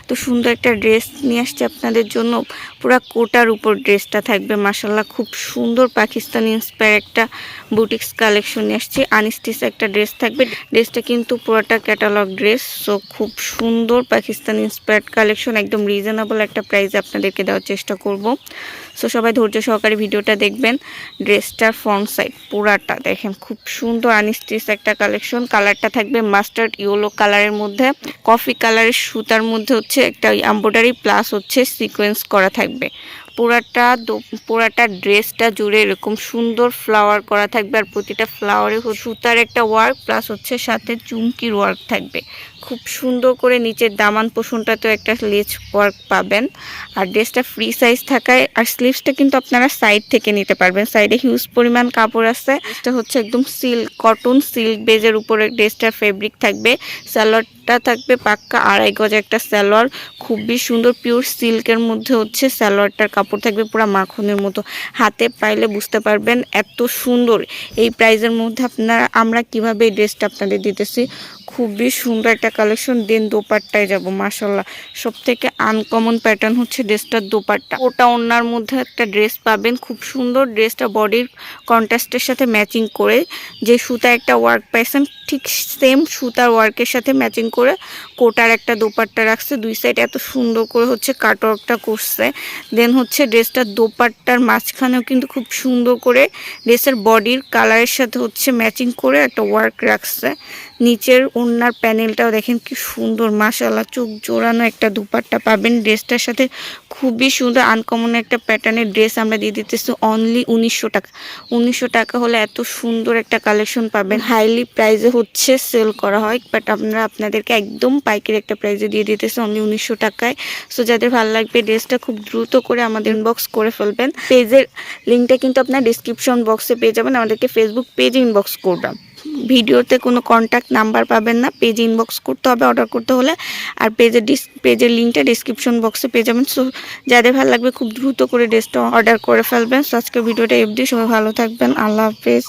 তো সুন্দর একটা ড্রেস নিয়ে আসছে আপনাদের জন্য। পুরা কোটার উপর ড্রেসটা থাকবে, মাশাআল্লাহ খুব সুন্দর পাকিস্তানি ইন্সপায়ার একটা বুটিক্স কালেকশন নিয়ে আসছে। আনস্টিচ একটা ড্রেস থাকবে, ড্রেসটা কিন্তু পুরোটা ক্যাটালগ ড্রেস। সো খুব সুন্দর পাকিস্তানি ইন্সপায়ার্ড কালেকশন, একদম রিজনেবল একটা প্রাইসে আপনাদেরকে দেওয়ার চেষ্টা করব। সো সবাই ধৈর্য সহকারে ভিডিওটা দেখবেন। ড্রেসটার ফ্রন্ট সাইড পুরাটা দেখেন, খুব সুন্দর আনস্টিচ একটা কালেকশন। কালারটা থাকবে মাস্টার্ড ইয়েলো কালারের মধ্যে, কফি কালারের সুতার মধ্যে হচ্ছে একটা এমব্রয়ডারি প্লাস হচ্ছে সিকোয়েন্স করা থাকবে। পুরাটা ড্রেসটা জুড়ে এরকম সুন্দর ফ্লাওয়ার করা থাকবে, আর প্রতিটা ফ্লাওয়ারে সুতার একটা ওয়ার্ক প্লাস হচ্ছে সাথে চুমকির ওয়ার্ক থাকবে। খুব সুন্দর করে নিচের দামান পোষণটাতেও একটা লেস ওয়ার্ক পাবেন। আর ড্রেসটা ফ্রি সাইজ থাকায়, আর স্লিভসটা কিন্তু আপনারা সাইড থেকে নিতে পারবেন, সাইডে হিউজ পরিমাণ কাপড় আছে। ড্রেসটা হচ্ছে একদম কটন সিল্ক বেজের উপরে ড্রেসটার ফেব্রিক থাকবে। সালোয়ারটা থাকবে পাক্কা 2.5 গজ একটা সালোয়ার, খুবই সুন্দর পিওর সিল্কের মধ্যে হচ্ছে সালোয়ারটার কাপড় থাকবে পুরো মাখনের মতো। হাতে পাইলে বুঝতে পারবেন এত সুন্দর। এই প্রাইজের মধ্যে আমরা কিভাবে এই ড্রেসটা আপনাদের দিতেছি, খুবই সুন্দর একটা কালেকশন। দেন দোপাট্টায় যাব, মাশাআল্লাহ সব থেকে আনকমন প্যাটার্ন হচ্ছে ড্রেসটার দোপাট্টা। ওটা ওড়নার মধ্যে একটা ড্রেস পাবেন, খুব সুন্দর। ড্রেসটা বডির কন্ট্রাস্টের সাথে ম্যাচিং করে যে সুতা একটা ওয়ার্ক পাইছেন, ঠিক সেম সুতার ওয়ার্কের সাথে ম্যাচিং করে কোটার একটা দোপাট্টা রাখছে। দুই সাইড এত সুন্দর করে হচ্ছে কাটওয়ার্কটা করছে। দেন হচ্ছে ড্রেসটার দোপাট্টার মাঝখানেও কিন্তু খুব সুন্দর করে ড্রেসের বডির কালারের সাথে হচ্ছে ম্যাচিং করে একটা ওয়ার্ক রাখছে। নিচের ওড়নার প্যানেলটাও দেখেন কি সুন্দর, মাশাআল্লাহ চোখ জোড়ানো একটা দুপাট্টা পাবেন ড্রেসটার সাথে। খুবই সুন্দর আনকমন একটা প্যাটার্নের ড্রেস আমরা দিয়ে দিতেছি অনলি 1900 টাকা। 1900 টাকা হলে এত সুন্দর একটা কালেকশন পাবেন। হাইলি প্রাইসে হচ্ছে সেল করা হয়, বাট আপনাদেরকে একদম পাইকারি একটা প্রাইসে দিয়ে দিতেছি অনলি 1900 টাকায়। সো যাদের ভালো লাগবে ড্রেসটা খুব দ্রুত করে আমাদের ইনবক্স করে ফেলবেন। পেজের লিঙ্কটা কিন্তু আপনার ডিসক্রিপশন বক্সে পেয়ে যাবেন, আমাদেরকে ফেসবুক পেজে ইনবক্স করবেন। ভিডিওতে কোনো কন্ট্যাক্ট নাম্বার পাবেন না, পেজে ইনবক্স করতে হবে অর্ডার করতে হলে। আর পেজের লিঙ্কটা ডিসক্রিপশন বক্সে পেয়ে যাবেন। সো যাদের ভালো লাগবে খুব দ্রুত করে ড্রেসটা অর্ডার করে ফেলবেন। সো আজকের ভিডিওটা অবধি, সবাই ভালো থাকবেন, আল্লাহ হাফেজ।